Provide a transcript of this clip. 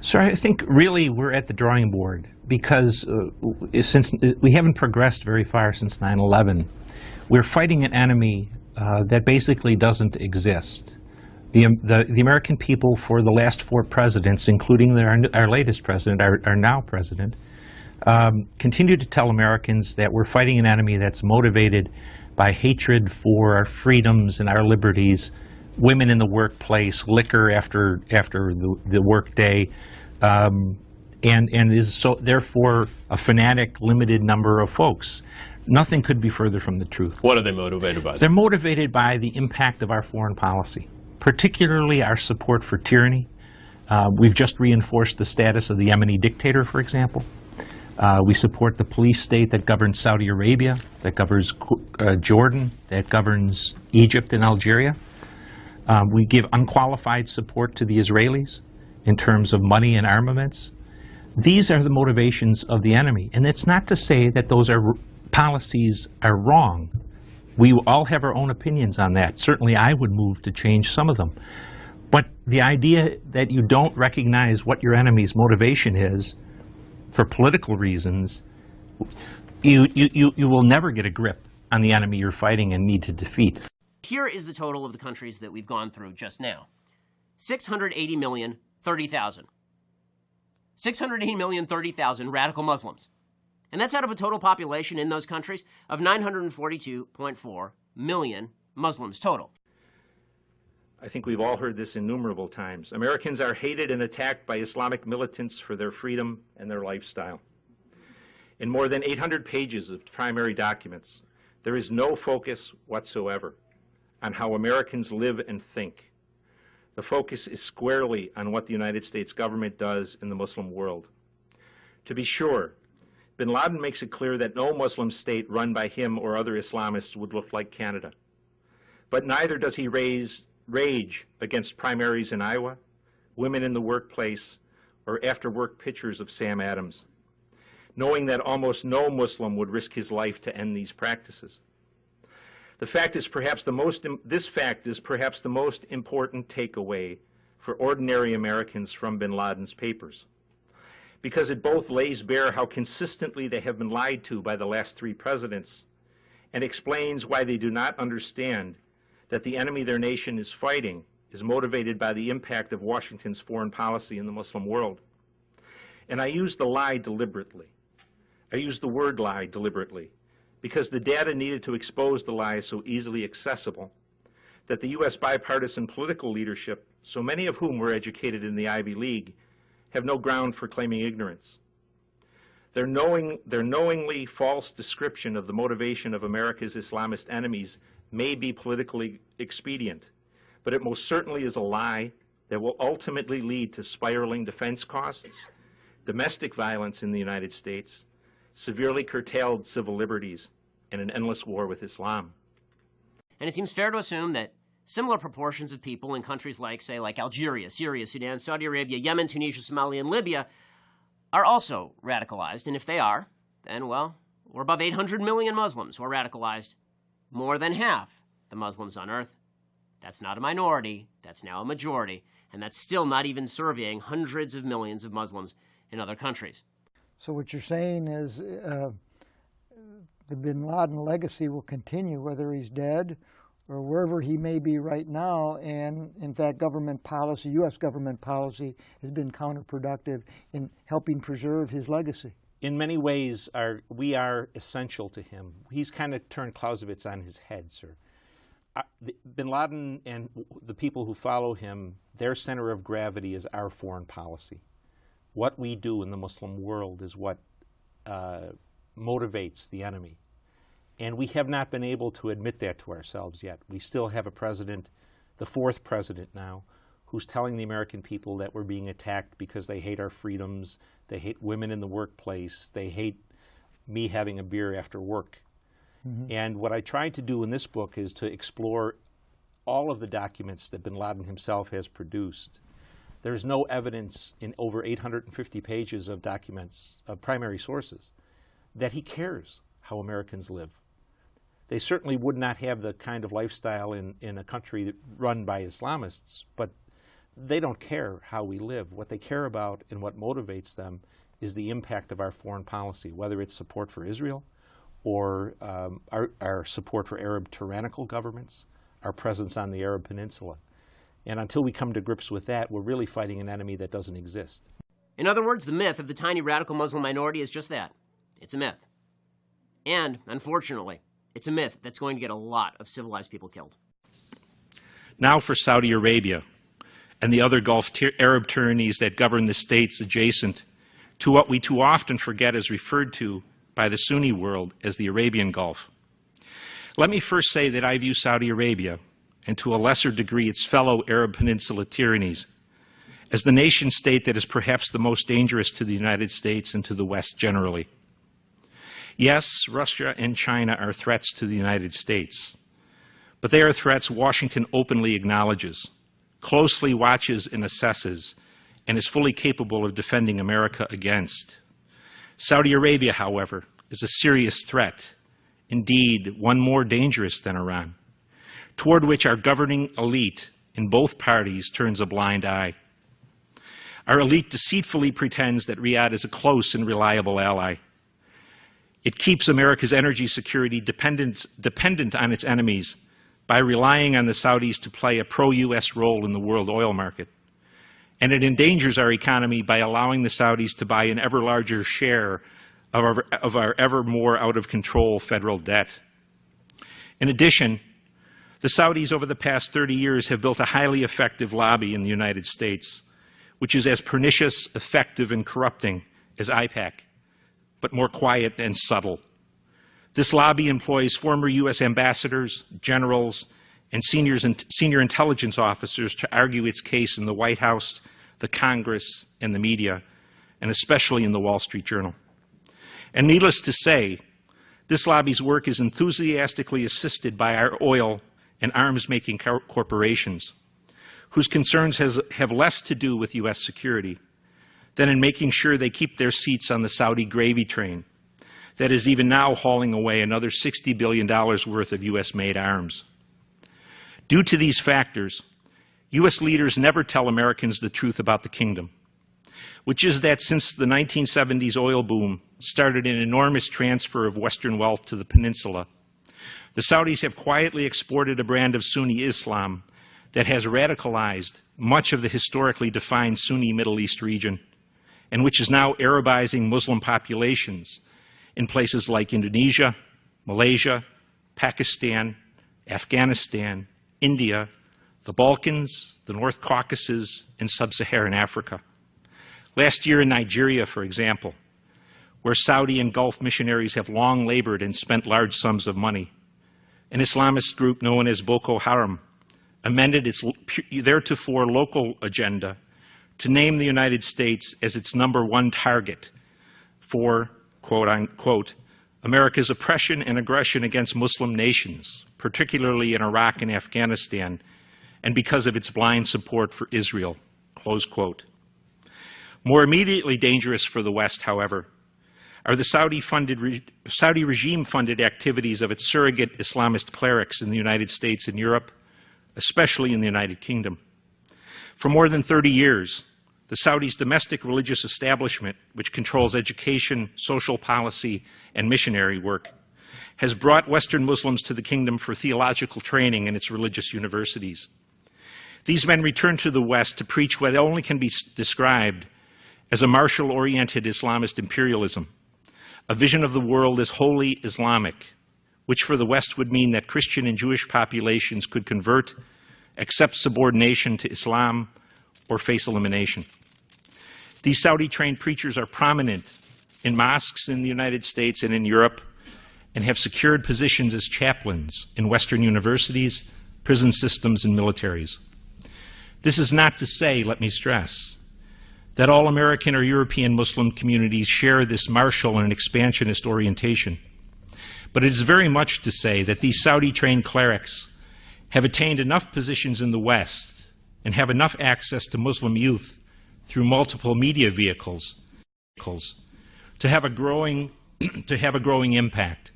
So I think really we're at the drawing board because since we haven't progressed very far since 9/11, we're fighting an enemy that basically doesn't exist. The American people for the last 4 presidents, including our latest president, our now president, continue to tell Americans that we're fighting an enemy that's motivated by hatred for our freedoms and our liberties, women in the workplace, liquor after the work day, and is so therefore a fanatic, limited number of folks. Nothing could be further from the truth. What are they motivated by? They're motivated by the impact of our foreign policy, particularly our support for tyranny. We've just reinforced the status of the Yemeni dictator, for example. We support the police state that governs Saudi Arabia, that governs Jordan, that governs Egypt and Algeria. We give unqualified support to the Israelis in terms of money and armaments. These are the motivations of the enemy. And it's not to say that those policies are wrong. We all have our own opinions on that. Certainly I would move to change some of them. But the idea that you don't recognize what your enemy's motivation is for political reasons, you will never get a grip on the enemy you're fighting and need to defeat. Here is the total of the countries that we've gone through just now. 680,030,000. 680,030,000 radical Muslims. And that's out of a total population in those countries of 942.4 million Muslims total. I think we've all heard this innumerable times. Americans are hated and attacked by Islamic militants for their freedom and their lifestyle. In more than 800 pages of primary documents, there is no focus whatsoever on how Americans live and think. The focus is squarely on what the United States government does in the Muslim world. To be sure, bin Laden makes it clear that no Muslim state run by him or other Islamists would look like Canada. But neither does he rage against primaries in Iowa, women in the workplace, or after-work pictures of Sam Adams, knowing that almost no Muslim would risk his life to end these practices. This fact is perhaps the most important takeaway for ordinary Americans from bin Laden's papers, because it both lays bare how consistently they have been lied to by the last 3 presidents and explains why they do not understand that the enemy their nation is fighting is motivated by the impact of Washington's foreign policy in the Muslim world. And I use the lie deliberately. I use the word lie deliberately because the data needed to expose the lie is so easily accessible that the U.S. bipartisan political leadership, so many of whom were educated in the Ivy League, have no ground for claiming ignorance. Their knowingly false description of the motivation of America's Islamist enemies may be politically expedient, but it most certainly is a lie that will ultimately lead to spiraling defense costs, domestic violence in the United States, severely curtailed civil liberties, and an endless war with Islam. And it seems fair to assume that similar proportions of people in countries like, say, like Algeria, Syria, Sudan, Saudi Arabia, Yemen, Tunisia, Somalia, and Libya are also radicalized. And if they are, then, well, we're above 800 million Muslims who are radicalized. More than half the Muslims on earth. That's not a minority, that's now a majority, and that's still not even surveying hundreds of millions of Muslims in other countries. So what you're saying is the bin Laden legacy will continue whether he's dead or wherever he may be right now, and in fact government policy, U.S. government policy, has been counterproductive in helping preserve his legacy. In many ways, we are essential to him. He's kind of turned Clausewitz on his head, sir. Bin Laden and the people who follow him, their center of gravity is our foreign policy. What we do in the Muslim world is what motivates the enemy. And we have not been able to admit that to ourselves yet. We still have a president, the 4th president now, who's telling the American people that we're being attacked because they hate our freedoms, they hate women in the workplace, they hate me having a beer after work. Mm-hmm. And what I tried to do in this book is to explore all of the documents that bin Laden himself has produced. There's no evidence in over 850 pages of documents, of primary sources, that he cares how Americans live. They certainly would not have the kind of lifestyle in a country run by Islamists, but they don't care how we live. What they care about and what motivates them is the impact of our foreign policy, whether it's support for Israel or our support for Arab tyrannical governments, our presence on the Arab Peninsula. And until we come to grips with that, we're really fighting an enemy that doesn't exist. In other words, the myth of the tiny radical Muslim minority is just that. It's a myth. And, unfortunately, it's a myth that's going to get a lot of civilized people killed. Now for Saudi Arabia and the other Gulf Arab tyrannies that govern the states adjacent to what we too often forget is referred to by the Sunni world as the Arabian Gulf. Let me first say that I view Saudi Arabia, and to a lesser degree its fellow Arab Peninsula tyrannies, as the nation-state that is perhaps the most dangerous to the United States and to the West generally. Yes, Russia and China are threats to the United States, but they are threats Washington openly acknowledges, closely watches and assesses, and is fully capable of defending America against. Saudi Arabia, however, is a serious threat, indeed one more dangerous than Iran, toward which our governing elite in both parties turns a blind eye. Our elite deceitfully pretends that Riyadh is a close and reliable ally. It keeps America's energy security dependent on its enemies by relying on the Saudis to play a pro-U.S. role in the world oil market. And it endangers our economy by allowing the Saudis to buy an ever larger share of our ever more out-of-control federal debt. In addition, the Saudis over the past 30 years have built a highly effective lobby in the United States, which is as pernicious, effective, and corrupting as IPAC, but more quiet and subtle. This lobby employs former U.S. ambassadors, generals, and senior intelligence officers to argue its case in the White House, the Congress, and the media, and especially in the Wall Street Journal. And needless to say, this lobby's work is enthusiastically assisted by our oil and arms-making corporations, whose concerns have less to do with U.S. security than in making sure they keep their seats on the Saudi gravy train that is even now hauling away another $60 billion worth of U.S.-made arms. Due to these factors, U.S. leaders never tell Americans the truth about the kingdom, which is that since the 1970s oil boom started an enormous transfer of Western wealth to the peninsula, the Saudis have quietly exported a brand of Sunni Islam that has radicalized much of the historically defined Sunni Middle East region, and which is now Arabizing Muslim populations in places like Indonesia, Malaysia, Pakistan, Afghanistan, India, the Balkans, the North Caucasus, and sub-Saharan Africa. Last year in Nigeria, for example, where Saudi and Gulf missionaries have long labored and spent large sums of money, an Islamist group known as Boko Haram amended its theretofore local agenda to name the United States as its #1 target for, quote unquote, America's oppression and aggression against Muslim nations, particularly in Iraq and Afghanistan, and because of its blind support for Israel, close quote. More immediately dangerous for the West, however, are the Saudi regime-funded activities of its surrogate Islamist clerics in the United States and Europe, especially in the United Kingdom. For more than 30 years, the Saudis' domestic religious establishment, which controls education, social policy, and missionary work, has brought Western Muslims to the kingdom for theological training in its religious universities. These men return to the West to preach what only can be described as a martial-oriented Islamist imperialism, a vision of the world as wholly Islamic, which for the West would mean that Christian and Jewish populations could convert, accept subordination to Islam, or face elimination. These Saudi-trained preachers are prominent in mosques in the United States and in Europe, and have secured positions as chaplains in Western universities, prison systems, and militaries. This is not to say, let me stress, that all American or European Muslim communities share this martial and expansionist orientation. But it is very much to say that these Saudi-trained clerics have attained enough positions in the West and have enough access to Muslim youth through multiple media vehicles to have a growing impact